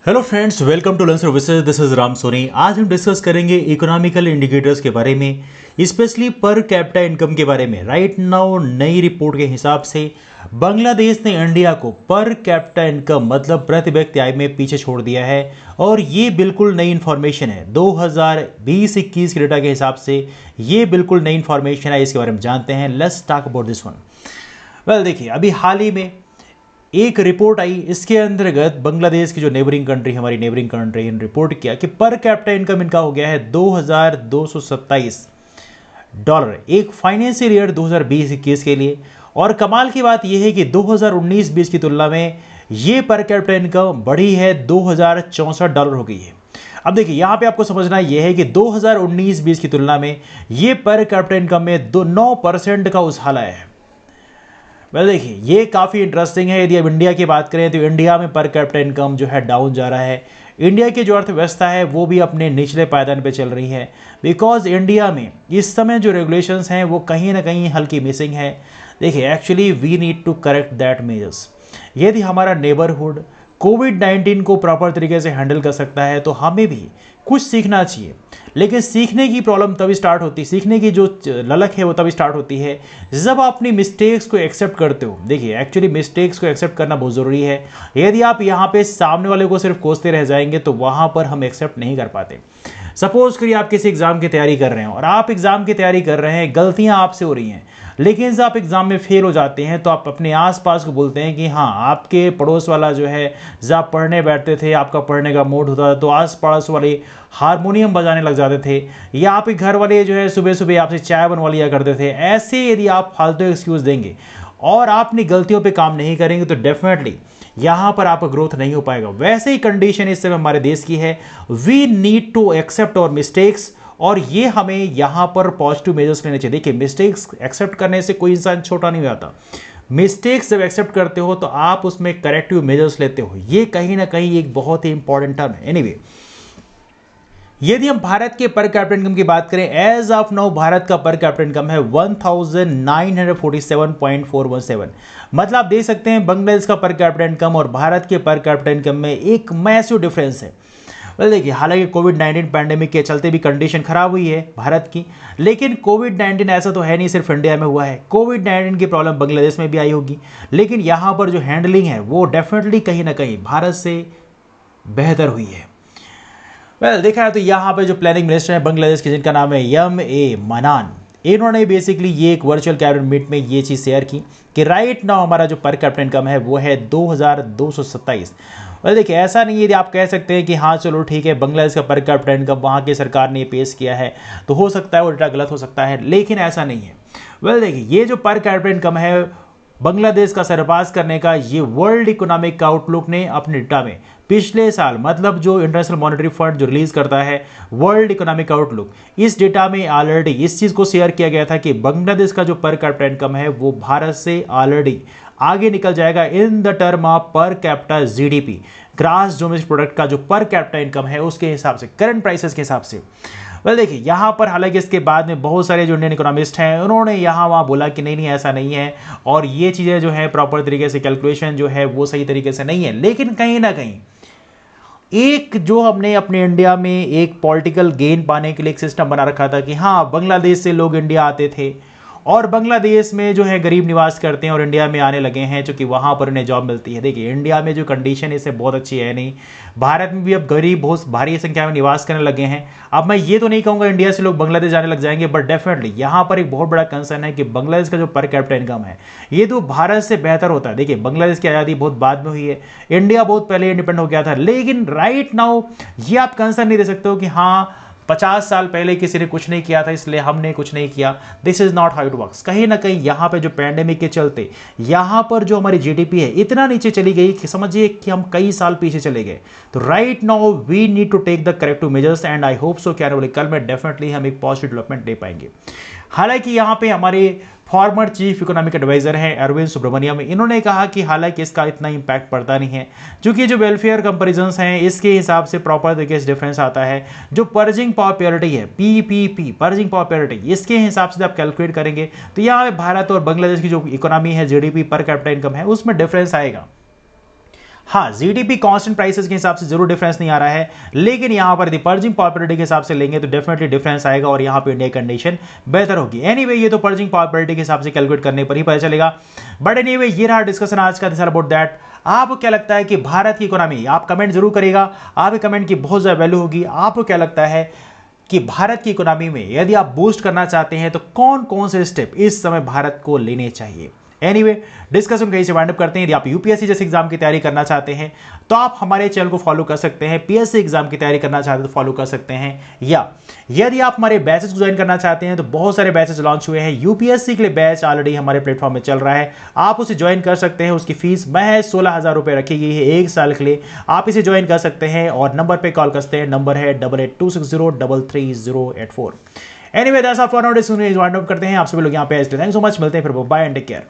Hello friends, welcome to learn services. This is Ram Soni. आज हम discuss करेंगे इकोनॉमिकल इंडिकेटर्स के बारे में, स्पेशली पर कैपिटा इनकम के बारे में। राइट नाउ नई रिपोर्ट के हिसाब से बांग्लादेश ने इंडिया को पर कैपिटा इनकम मतलब प्रति व्यक्ति आय में पीछे छोड़ दिया है, और ये बिल्कुल नई इन्फॉर्मेशन है। 2020-21 के डेटा के हिसाब से ये बिल्कुल नई इन्फॉर्मेशन है। इसके बारे में जानते हैं। Let's talk about this one. Well देखिए, अभी हाल ही में एक रिपोर्ट आई। इसके अंतर्गत बांग्लादेश की जो नेबरिंग कंट्री, हमारी नेबरिंग कंट्री, इन रिपोर्ट किया कि पर कैपिटा इनकम इनका हो गया है $2227 एक फाइनेंशियल ईयर 2020-21 के लिए। और कमाल की बात यह है कि 2019-20 की तुलना में ये पर कैपिटा इनकम बढ़ी है, $2064 हो गई है। अब देखिए, यहां पे आपको समझना यह है कि 2019-20 की तुलना में ये पर कैपिटा इनकम में 9% का उछाल आया है। देखिए, ये काफ़ी इंटरेस्टिंग है। यदि अब इंडिया की बात करें तो इंडिया में पर कैपिटा इनकम जो है डाउन जा रहा है। इंडिया की जो अर्थव्यवस्था है वो भी अपने निचले पायदान पे चल रही है, बिकॉज इंडिया में इस समय जो रेगुलेशंस हैं वो कहीं ना कहीं हल्की मिसिंग है। देखिए, actually we need to correct that measures. यदि हमारा नेबरहुड कोविड-19 को प्रॉपर तरीके से हैंडल कर सकता है तो हमें भी कुछ सीखना चाहिए। लेकिन सीखने की प्रॉब्लम तभी स्टार्ट होती है, सीखने की जो ललक है वो तभी स्टार्ट होती है जब आप अपनी मिस्टेक्स को एक्सेप्ट करते हो। देखिए, एक्चुअली मिस्टेक्स को एक्सेप्ट करना बहुत ज़रूरी है। यदि आप यहाँ पे सामने वाले को सिर्फ कोसते रह जाएंगे तो वहाँ पर हम एक्सेप्ट नहीं कर पाते। सपोज करिए आप किसी एग्जाम की तैयारी कर रहे हैं और आप एग्जाम की तैयारी कर रहे हैं, गलतियां आपसे हो रही हैं, लेकिन जब आप एग्जाम में फेल हो जाते हैं तो आप अपने आसपास को बोलते हैं कि हाँ, आपके पड़ोस वाला जो है, जब आप पढ़ने बैठते थे, आपका पढ़ने का मूड होता था तो आस पड़ोस वाले हारमोनियम बजाने लग जाते थे, या आपके घर वाले जो है सुबह सुबह आपसे चाय बनवा लिया करते थे। ऐसे यदि आप फालतू एक्सक्यूज देंगे और आप अपनी गलतियों पे काम नहीं करेंगे तो डेफिनेटली यहां पर आपका ग्रोथ नहीं हो पाएगा। वैसे ही कंडीशन इस समय हमारे देश की है। We need to accept our mistakes, और ये हमें यहां पर पॉजिटिव मेजर्स लेने चाहिए। देखिए, मिस्टेक्स एक्सेप्ट करने से कोई इंसान छोटा नहीं होता। मिस्टेक्स जब एक्सेप्ट करते हो तो आप उसमें करेक्टिव मेजर्स लेते हो। ये कहीं ना कहीं एक बहुत ही इंपॉर्टेंट टर्म है। एनीवे, यदि हम भारत के पर कैपिटा इनकम की बात करें, एज ऑफ नाउ भारत का पर कैपिटा इनकम है 1947.417। मतलब आप देख सकते हैं बांग्लादेश का पर कैपिटा इनकम और भारत के पर कैपिटा इनकम में एक मैसिव डिफरेंस है। देखिए, हालांकि कोविड-19 पैंडेमिक के चलते भी कंडीशन खराब हुई है भारत की, लेकिन कोविड-19 ऐसा तो है नहीं सिर्फ इंडिया में हुआ है। कोविड-19 की प्रॉब्लम बांग्लादेश में भी आई होगी, लेकिन यहां पर जो हैंडलिंग है वो डेफिनेटली कहीं ना कहीं भारत से बेहतर हुई है। देखा है तो यहाँ पे जो प्लानिंग मिनिस्टर है बांग्लादेश के, जिनका नाम है M.A. मनान, इन्होंने बेसिकली ये एक वर्चुअल कैबिनेट मीट में ये चीज़ शेयर की कि राइट नाउ हमारा जो पर कैपिटा इनकम है वो है 2227। देखिए, ऐसा नहीं है यदि आप कह सकते हैं कि हाँ चलो ठीक है, बांग्लादेश का पर कैपिटा इनकम वहाँ की सरकार ने पेश किया है तो हो सकता है वो डेटा गलत हो सकता है, लेकिन ऐसा नहीं है। देखिए, ये जो पर कैपिटा इनकम है बांग्लादेश का सरपास करने का, ये वर्ल्ड इकोनॉमिक आउटलुक ने अपने डेटा में पिछले साल, मतलब जो इंटरनेशनल मॉनेटरी फंड जो रिलीज करता है वर्ल्ड इकोनॉमिक आउटलुक, इस डेटा में ऑलरेडी इस चीज को शेयर किया गया था कि बांग्लादेश का जो पर कैपिटा इनकम है वो भारत से ऑलरेडी आगे निकल जाएगा in the term of per capita GDP, grass domestic product का जो पर कैपिटा इनकम है उसके हिसाब से, करंट प्राइसेस के हिसाब से। देखिए, यहाँ पर हालांकि इसके बाद में बहुत सारे जो इंडियन इकोनॉमिस्ट हैं उन्होंने यहाँ वहाँ बोला कि नहीं ऐसा नहीं है, और ये चीज़ें जो है प्रॉपर तरीके से कैलकुलेशन जो है वो सही तरीके से नहीं है। लेकिन कहीं ना कहीं एक जो हमने अपने इंडिया में एक पॉलिटिकल गेन पाने के लिए एक सिस्टम बना रखा था कि हाँ, बांग्लादेश से लोग इंडिया आते थे और बांग्लादेश में जो है गरीब निवास करते हैं और इंडिया में आने लगे हैं क्योंकि वहाँ पर उन्हें जॉब मिलती है। देखिए, इंडिया में जो कंडीशन है इससे बहुत अच्छी है नहीं। भारत में भी अब गरीब बहुत भारी संख्या में निवास करने लगे हैं। अब मैं ये तो नहीं कहूँगा इंडिया से लोग बांग्लादेश जाने लग जाएंगे, बट डेफिनेटली यहाँ पर एक बहुत बड़ा कंसर्न है कि बांग्लादेश का जो पर कैपिटा इनकम है ये तो भारत से बेहतर होता है। देखिए, बांग्लादेश की आज़ादी बहुत बाद में हुई है, इंडिया बहुत पहले इंडिपेंडेंट हो गया था, लेकिन राइट नाउ ये आप कंसर्न नहीं दे सकते हो कि हाँ 50 साल पहले किसी ने कुछ नहीं किया था इसलिए हमने कुछ नहीं किया। This is not how it works. कहीं ना कहीं यहाँ पे जो पैंडेमिक के चलते यहाँ पर जो हमारी जीडीपी है इतना नीचे चली गई कि समझिए कि हम कई साल पीछे चले गए। तो right now we need to take the corrective measures, and I hope so कि आने वाले कल में डेफिनेटली हम एक पॉजिटिव डेवलपमेंट दे पाएंगे। हालांकि यहाँ पे हमारे फॉर्मर चीफ इकोनॉमिक एडवाइजर हैं अरविंद सुब्रमण्यम, इन्होंने कहा कि हालांकि इसका इतना इंपैक्ट पड़ता नहीं है क्योंकि जो वेलफेयर कंपैरिजंस हैं इसके हिसाब से प्रॉपर तरीके से डिफरेंस आता है। जो पर्जिंग पावर प्योरिटी है, पीपीपी पर्जिंग पावर प्योरिटी, इसके हिसाब से आप कैलकुलेट करेंगे तो यहाँ पे भारत और बांग्लादेश की जो इकोनॉमी है, जीडीपी पर कैपिटा इनकम है, उसमें डिफरेंस आएगा। हाँ, जीडीपी कांस्टेंट प्राइसेस के हिसाब से जरूर डिफरेंस नहीं आ रहा है, लेकिन यहां पर यदि पर्जिंग पॉपुलैरिटी के हिसाब से लेंगे तो डेफिनेटली डिफरेंस आएगा और यहां पे इंडिया कंडीशन बेहतर होगी। एनीवे ये तो पर्जिंग पॉपुलैरिटी के हिसाब से कैलकुलेट करने पर ही पता चलेगा। बट एनीवे ये रहा डिस्कशन आज का, दिस अबाउट दैट। आपको क्या लगता है कि भारत की इकोनॉमी, आप कमेंट जरूर करिएगा, आपके कमेंट की बहुत ज्यादा वैल्यू होगी। आपको क्या लगता है कि भारत की इकोनॉमी में यदि आप बूस्ट करना चाहते हैं तो कौन कौन से स्टेप इस समय भारत को लेने चाहिए? एनीवे डिस्कशन कहीं से वाइंड अप करते हैं। यदि आप यूपीएससी जैसे एग्जाम की तैयारी करना चाहते हैं तो आप हमारे चैनल को फॉलो कर सकते हैं। पीएससी एग्जाम की तैयारी करना चाहते हैं तो फॉलो कर सकते हैं, या यदि आप हमारे बैचेस को ज्वाइन करना चाहते हैं तो बहुत सारे बैचेस लॉन्च हुए हैं। यूपीएससी के लिए बैच ऑलरेडी हमारे प्लेटफॉर्म में चल रहा है, आप उसे ज्वाइन कर सकते हैं। उसकी फीस महज 16,000 रुपये रखी गई है 1 साल के लिए। आप इसे ज्वाइन कर सकते हैं और नंबर पर कॉल करते हैं, नंबर है 8826033084। Anyway that's all for now, discussion wind up करते हैं। आप सभी लोग यहाँ पे, थैंक्स सो मच, मिलते हैं फिर, बाय एंड टेक केयर।